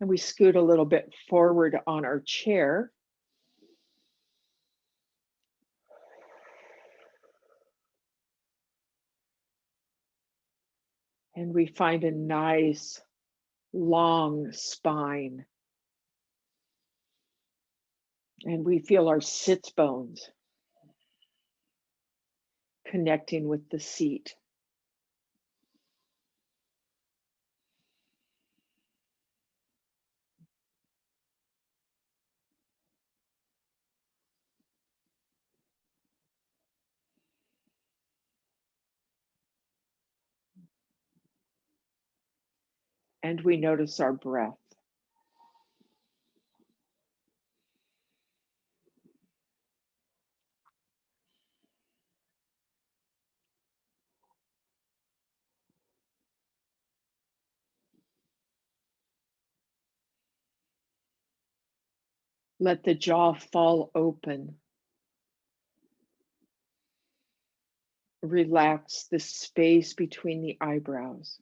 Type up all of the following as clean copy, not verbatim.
And we scoot a little bit forward on our chair. And we find a nice long spine. And we feel our sits bones connecting with the seat. And we notice our breath. Let the jaw fall open. Relax the space between the eyebrows.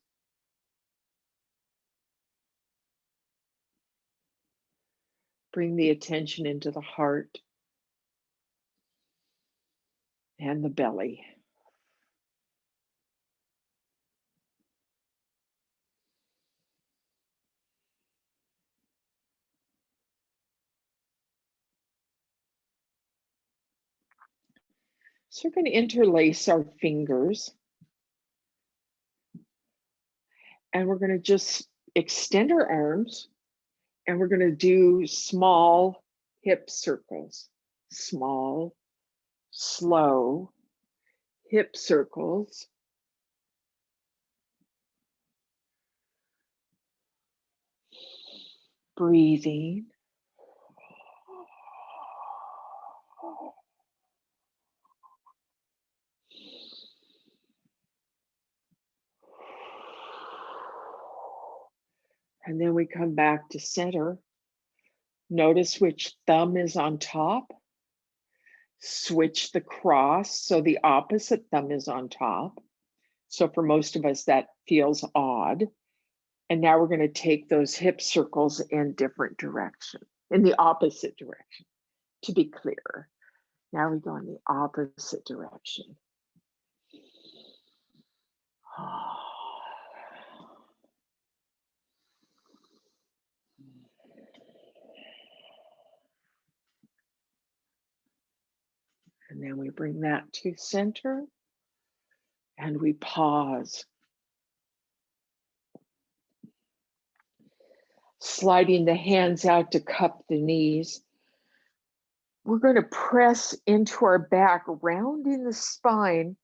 Bring the attention into the heart and the belly. So we're going to interlace our fingers. And we're going to just extend our arms. And we're going to do small hip circles. Small, slow hip circles. Breathing. And then we come back to center. Notice which thumb is on top. Switch the cross so the opposite thumb is on top. So for most of us, that feels odd. And now we're going to take those hip circles in different directions, in the opposite direction, to be clear. Now we go in the opposite direction. And then we bring that to center and we pause. Sliding the hands out to cup the knees. We're going to press into our back, rounding the spine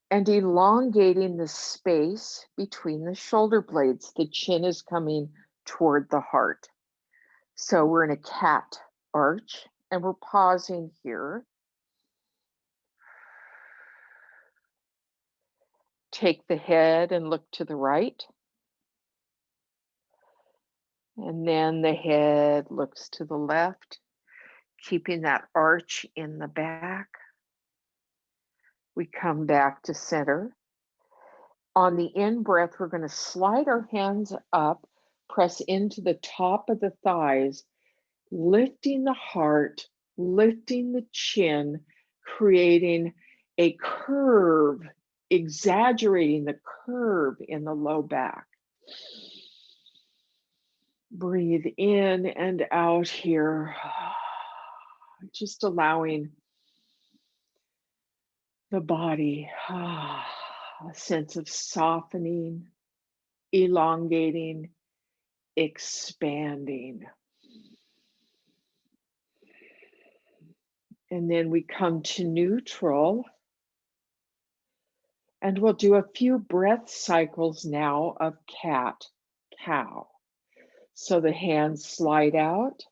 and elongating the space between the shoulder blades. The chin is coming toward the heart. So we're in a cat arch and we're pausing here. Take the head and look to the right. And then the head looks to the left, keeping that arch in the back. We come back to center. On the in-breath, we're going to slide our hands up, press into the top of the thighs, lifting the heart, lifting the chin, creating a curve, exaggerating the curve in the low back. Breathe in and out here, just allowing the body a sense of softening, elongating, expanding. And then we come to neutral. And we'll do a few breath cycles now of cat, cow. So the hands slide out.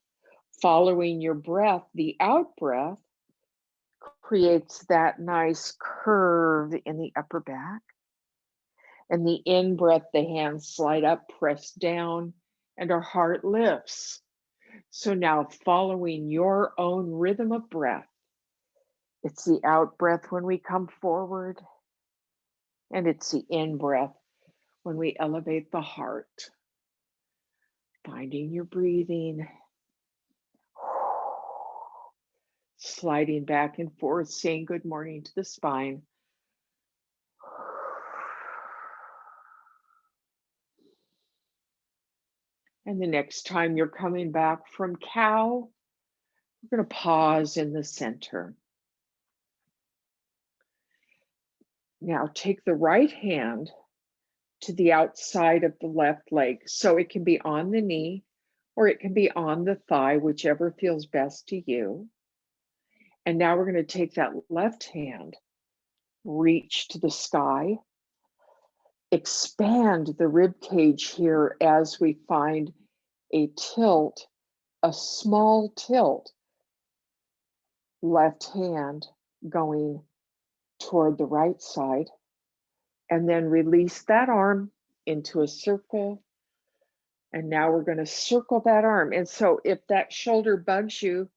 Following your breath, the out breath creates that nice curve in the upper back. And the in breath, the hands slide up, press down, and our heart lifts. So now following your own rhythm of breath, it's the out breath when we come forward, and it's the in breath when we elevate the heart. Finding your breathing. Sliding back and forth, saying good morning to the spine. And the next time you're coming back from cow, we're going to pause in the center. Now take the right hand to the outside of the left leg. So it can be on the knee or it can be on the thigh, whichever feels best to you. And now we're going to take that left hand, reach to the sky, expand the rib cage here as we find a tilt, a small tilt, left hand going toward the right side, and then release that arm into a circle. And now we're going to circle that arm. And so if that shoulder bugs you,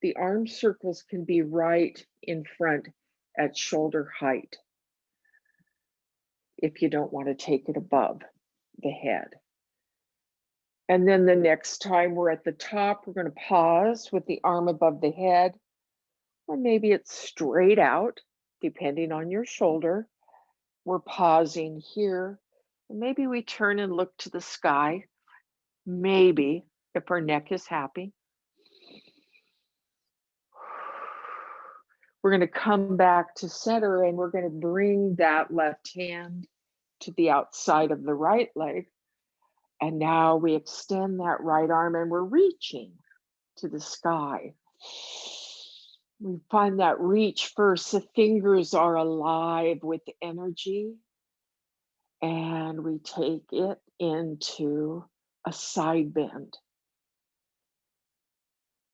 the arm circles can be right in front at shoulder height if you don't want to take it above the head. And then the next time we're at the top, we're going to pause with the arm above the head, or maybe it's straight out, depending on your shoulder. We're pausing here. And maybe we turn and look to the sky, maybe if our neck is happy. We're going to come back to center and we're going to bring that left hand to the outside of the right leg. And now we extend that right arm and we're reaching to the sky. We find that reach first. The fingers are alive with energy. And we take it into a side bend.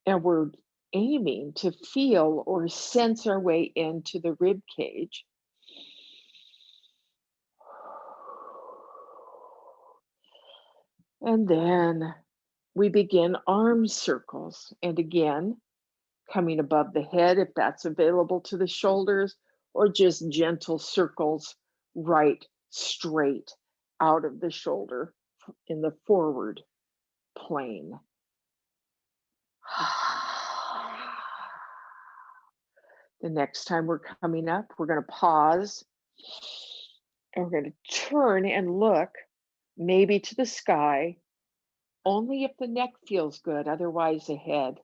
And we're aiming to feel or sense our way into the rib cage. And then we begin arm circles. And again, coming above the head if that's available to the shoulders, or just gentle circles right straight out of the shoulder in the forward plane. The next time we're coming up, we're going to pause and we're going to turn and look maybe to the sky, only if the neck feels good, otherwise the head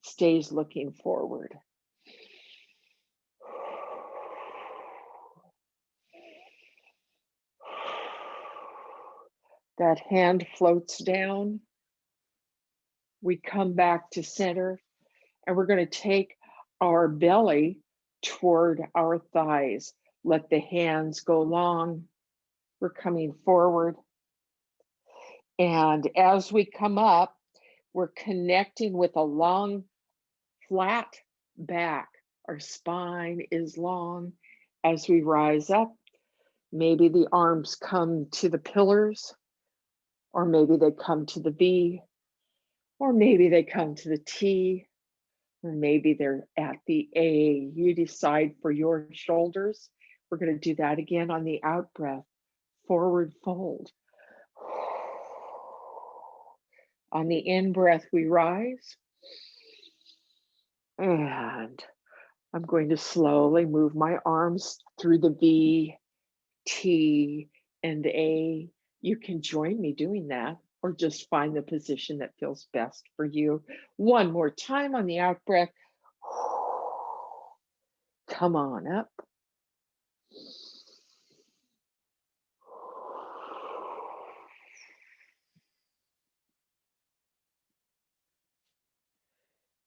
stays looking forward. That hand floats down. We come back to center and we're going to take our belly toward our thighs. Let the hands go long. We're coming forward. And as we come up, we're connecting with a long, flat back. Our spine is long. As we rise up, maybe the arms come to the pillars, or maybe they come to the V, or maybe they come to the T, or maybe they're at the A. You decide for your shoulders. We're going to do that again on the out breath. Forward fold. On the in breath, we rise. And I'm going to slowly move my arms through the V, T, and A. You can join me doing that, or just find the position that feels best for you. One more time on the out breath. Come on up.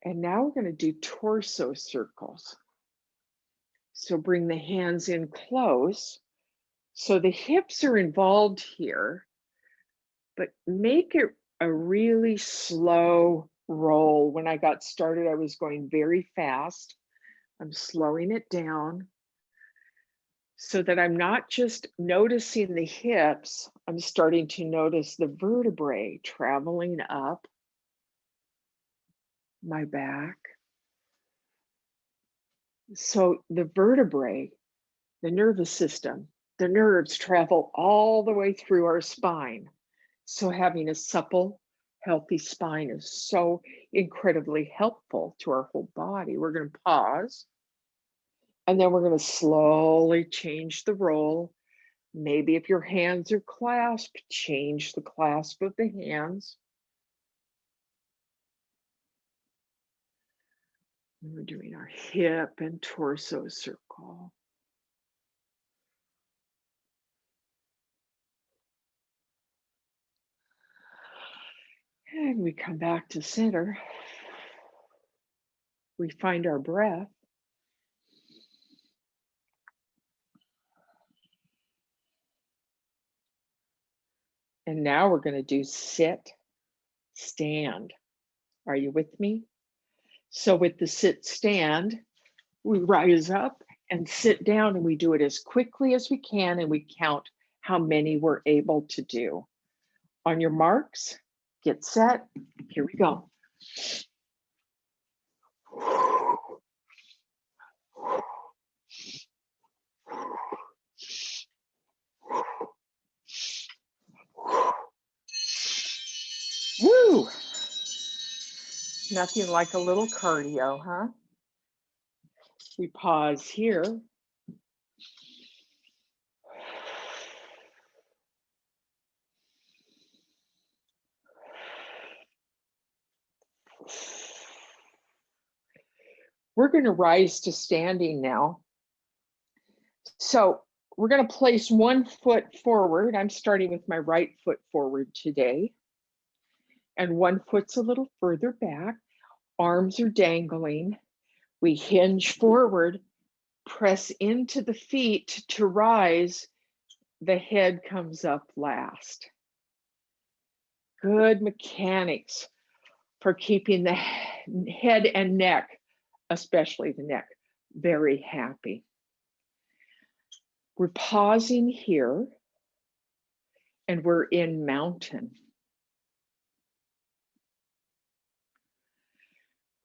And now we're going to do torso circles. So bring the hands in close. So the hips are involved here, but make it a really slow roll. When I got started, I was going very fast. I'm slowing it down so that I'm not just noticing the hips, I'm starting to notice the vertebrae traveling up my back. So the vertebrae, the nervous system, the nerves travel all the way through our spine. So having a supple Healthy spine is so incredibly helpful to our whole body. We're going to pause, and then we're going to slowly change the roll. Maybe if your hands are clasped, change the clasp of the hands. We're doing our hip and torso circle. And we come back to center. We find our breath. And now we're going to do sit, stand. Are you with me? So with the sit, stand, we rise up and sit down, and we do it as quickly as we can, and we count how many we're able to do. On your marks, get set. Here we go. Woo! Nothing like a little cardio, huh? We pause here. We're going to rise to standing now. So we're going to place one foot forward. I'm starting with my right foot forward today. And one foot's a little further back. Arms are dangling. We hinge forward, press into the feet to rise. The head comes up last. Good mechanics for keeping the head and neck, especially the neck, very happy. We're pausing here, and we're in mountain.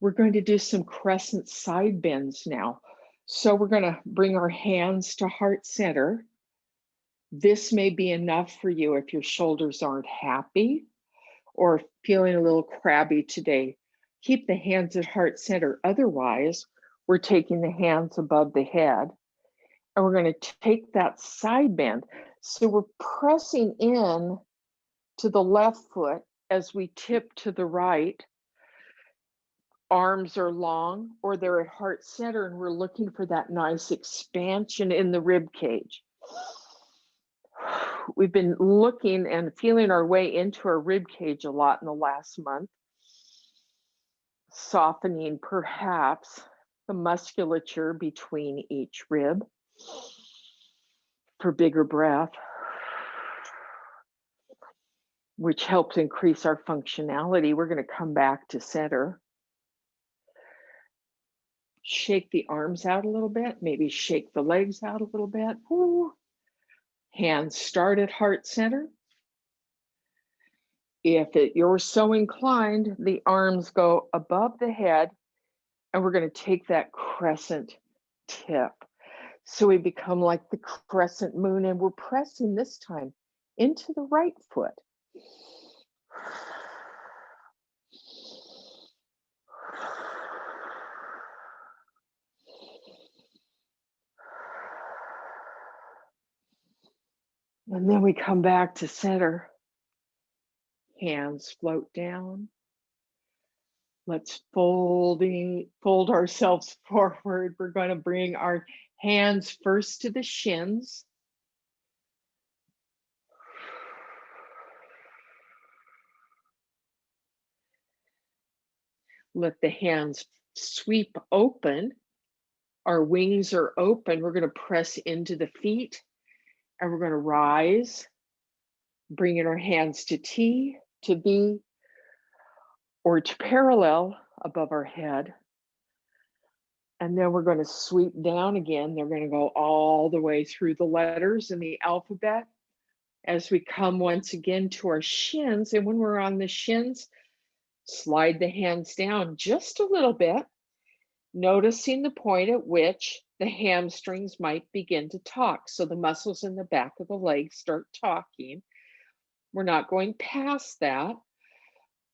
We're going to do some crescent side bends now. So we're going to bring our hands to heart center. This may be enough for you if your shoulders aren't happy or feeling a little crabby today. Keep the hands at heart center. Otherwise, we're taking the hands above the head, and we're going to take that side bend. So we're pressing in to the left foot as we tip to the right. Arms are long, or they're at heart center, and we're looking for that nice expansion in the rib cage. We've been looking and feeling our way into our rib cage a lot in the last month, softening perhaps the musculature between each rib for bigger breath, which helps increase our functionality. We're going to come back to center. Shake the arms out a little bit, maybe shake the legs out a little bit. Ooh. Hands start at heart center. If you're so inclined, the arms go above the head, and we're going to take that crescent tip. So we become like the crescent moon, and we're pressing this time into the right foot. And then we come back to center. Hands float down. Let's fold ourselves forward. We're going to bring our hands first to the shins. Let the hands sweep open. Our wings are open. We're going to press into the feet, and we're going to rise, bringing our hands to T, to B, or to parallel above our head. And then we're going to sweep down again. They're going to go all the way through the letters in the alphabet as we come once again to our shins. And when we're on the shins, slide the hands down just a little bit, noticing the point at which the hamstrings might begin to talk. So the muscles in the back of the legs start talking. We're not going past that.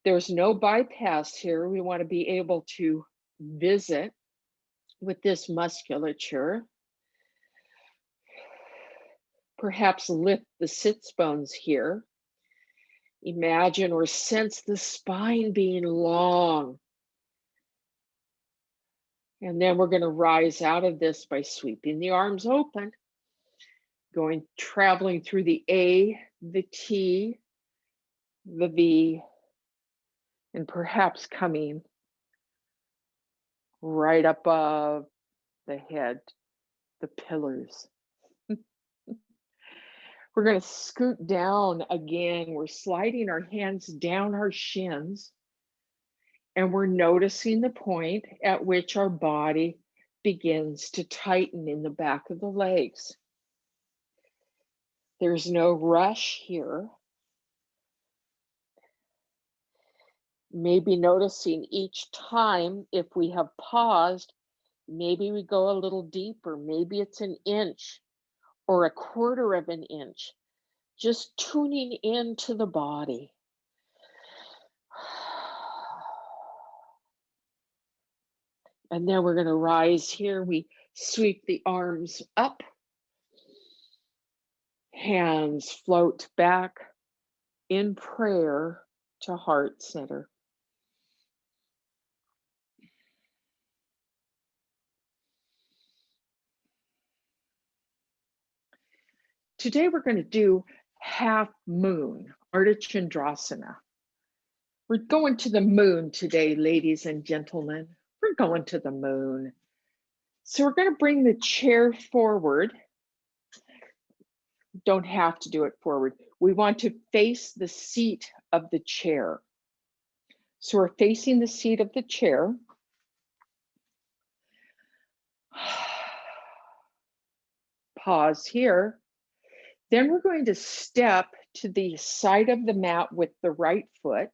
There's no bypass here. We want to be able to visit with this musculature. Perhaps lift the sits bones here. Imagine or sense the spine being long. And then we're going to rise out of this by sweeping the arms open, traveling through the A, the T, the V, and perhaps coming right above the head, the pillars. We're going to scoot down again. We're sliding our hands down our shins, and we're noticing the point at which our body begins to tighten in the back of the legs. There's no rush here. Maybe noticing each time if we have paused, maybe we go a little deeper. Maybe it's an inch or a quarter of an inch. Just tuning into the body. And then we're going to rise here. We sweep the arms up. Hands float back in prayer to heart center. Today we're going to do half moon, Artichondrasana. We're going to the moon today, ladies and gentlemen. We're going to the moon. So we're going to bring the chair forward. Don't have to do it forward. We want to face the seat of the chair. So we're facing the seat of the chair. Pause here. Then we're going to step to the side of the mat with the right foot,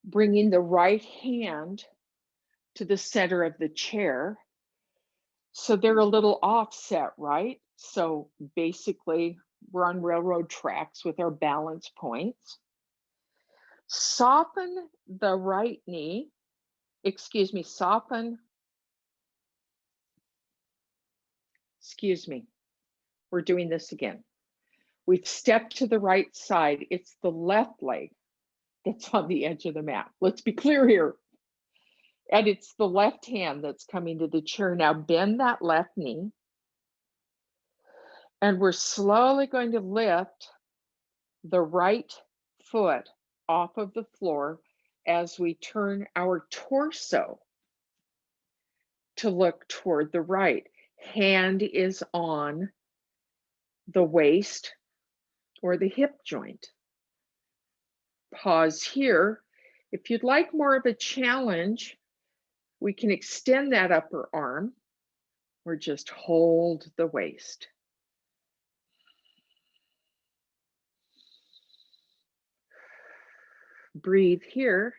bringing the right hand to the center of the chair. So they're a little offset, right? So basically, we're on railroad tracks with our balance points. Soften the right knee, we're doing this again. We've stepped to the right side. It's the left leg that's on the edge of the mat. Let's be clear here. And it's the left hand that's coming to the chair. Now bend that left knee. And we're slowly going to lift the right foot off of the floor as we turn our torso to look toward the right. Hand is on the waist or the hip joint. Pause here. If you'd like more of a challenge, we can extend that upper arm or just hold the waist. Breathe here.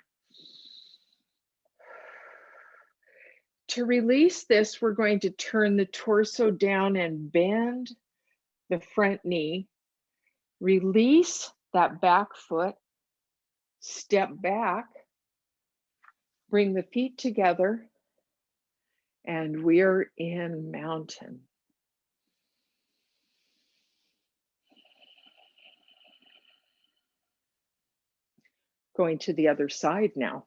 To release this, we're going to turn the torso down and bend the front knee. Release that back foot. Step back. Bring the feet together. And we're in mountain. Going to the other side now.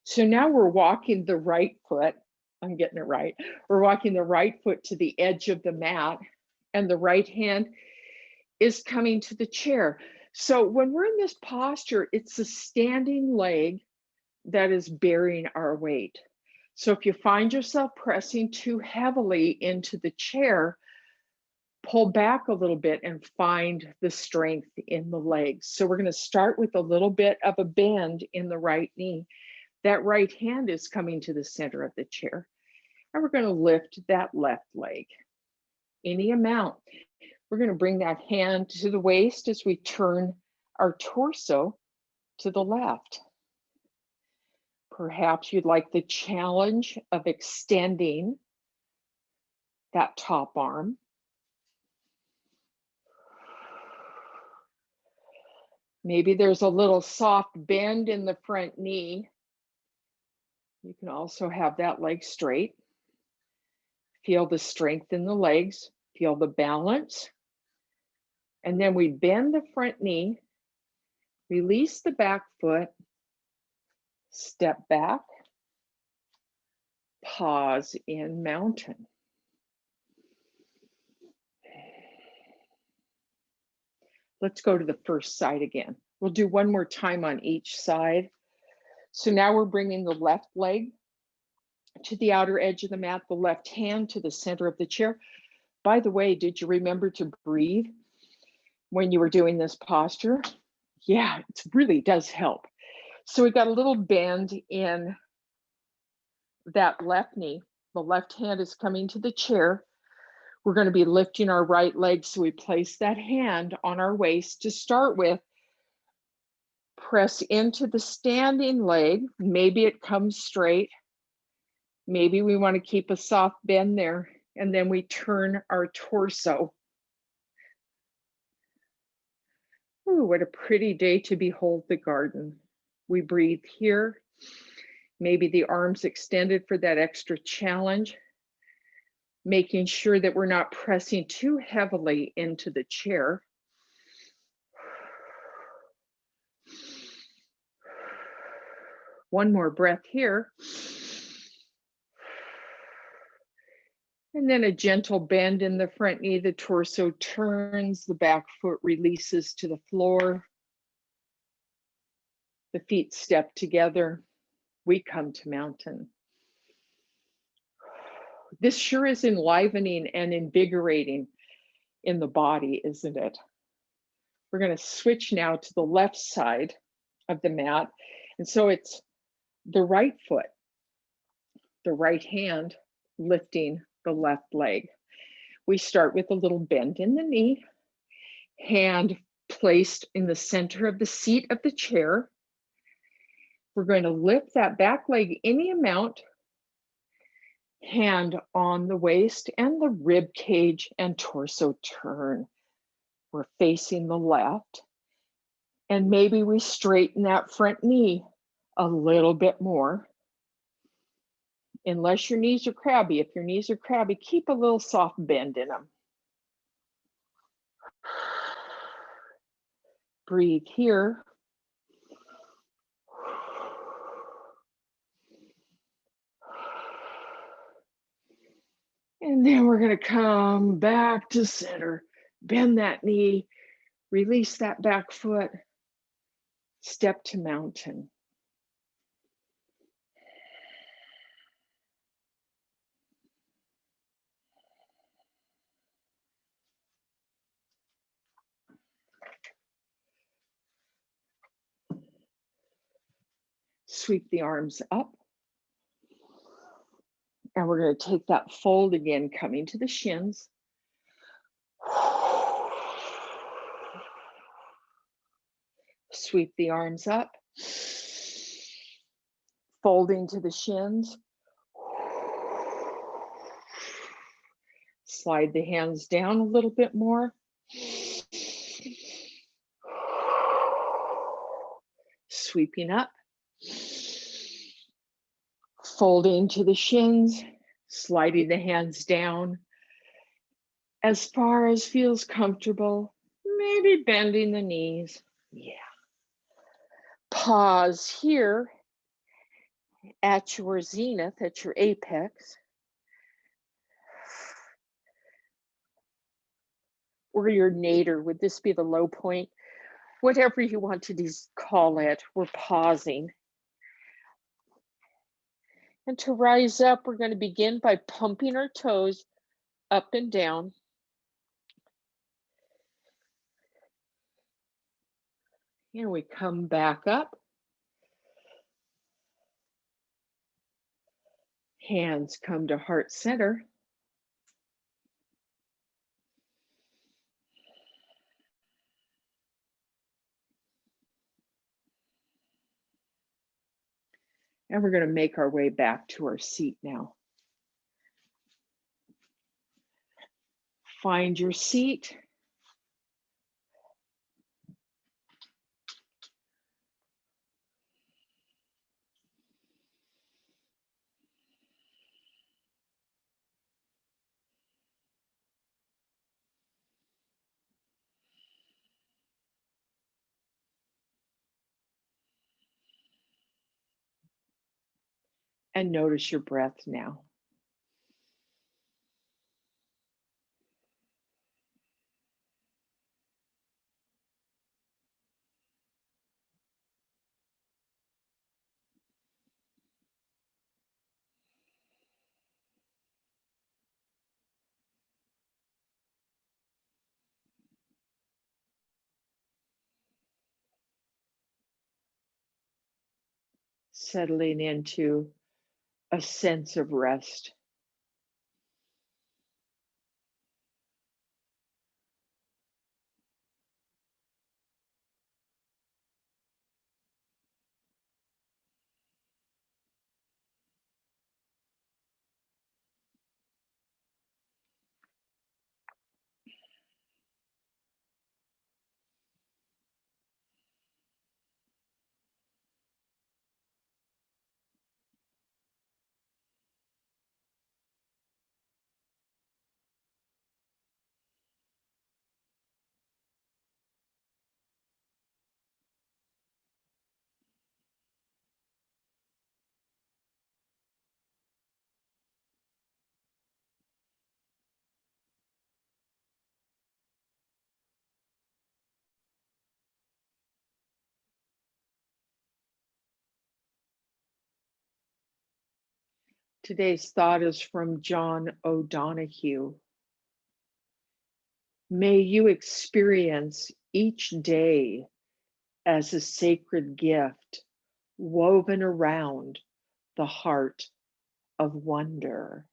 So now we're walking the right foot. I'm getting it right. We're walking the right foot to the edge of the mat, and the right hand is coming to the chair. So when we're in this posture, it's the standing leg that is bearing our weight. So if you find yourself pressing too heavily into the chair, pull back a little bit and find the strength in the legs. So we're going to start with a little bit of a bend in the right knee. That right hand is coming to the center of the chair. And we're going to lift that left leg. Any amount. We're going to bring that hand to the waist as we turn our torso to the left. Perhaps you'd like the challenge of extending that top arm. Maybe there's a little soft bend in the front knee. You can also have that leg straight. Feel the strength in the legs, feel the balance. And then we bend the front knee, release the back foot, step back, pause in mountain. Let's go to the first side again. We'll do one more time on each side. So now we're bringing the left leg to the outer edge of the mat, the left hand to the center of the chair. By the way, did you remember to breathe when you were doing this posture? Yeah, it really does help. So we got a little bend in that left knee. The left hand is coming to the chair. We're going to be lifting our right leg. So we place that hand on our waist to start with. Press into the standing leg. Maybe it comes straight. Maybe we want to keep a soft bend there. And then we turn our torso. Ooh, what a pretty day to behold the garden. We breathe here. Maybe the arms extended for that extra challenge. Making sure that we're not pressing too heavily into the chair. One more breath here. And then a gentle bend in the front knee, the torso turns, the back foot releases to the floor. The feet step together. We come to mountain. This sure is enlivening and invigorating in the body, isn't it? We're going to switch now to the left side of the mat. And so it's the right foot, the right hand lifting the left leg. We start with a little bend in the knee, hand placed in the center of the seat of the chair. We're going to lift that back leg any amount, hand on the waist and the rib cage and torso turn. We're facing the left. And maybe we straighten that front knee a little bit more. Unless your knees are crabby. If your knees are crabby, keep a little soft bend in them. Breathe here. And then we're going to come back to center. Bend that knee. Release that back foot. Step to mountain. Sweep the arms up. And we're going to take that fold again, coming to the shins. Sweep the arms up. Folding to the shins. Slide the hands down a little bit more. Sweeping up. Folding to the shins, sliding the hands down as far as feels comfortable, maybe bending the knees. Yeah. Pause here at your zenith, at your apex, or your nadir. Would this be the low point? Whatever you want to call it, we're pausing. And to rise up, we're going to begin by pumping our toes up and down. And we come back up. Hands come to heart center. And we're going to make our way back to our seat now. Find your seat. And notice your breath now. Settling into a sense of rest. Today's thought is from John O'Donohue. May you experience each day as a sacred gift woven around the heart of wonder.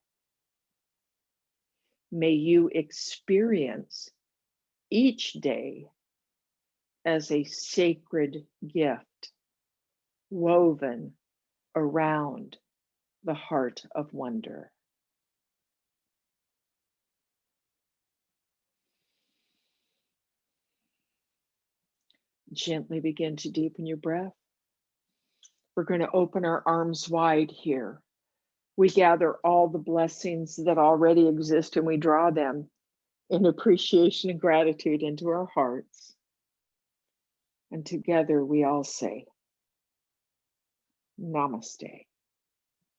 May you experience each day as a sacred gift woven around the heart of wonder. Gently begin to deepen your breath. We're going to open our arms wide here. We gather all the blessings that already exist and we draw them in appreciation and gratitude into our hearts. And together we all say, Namaste.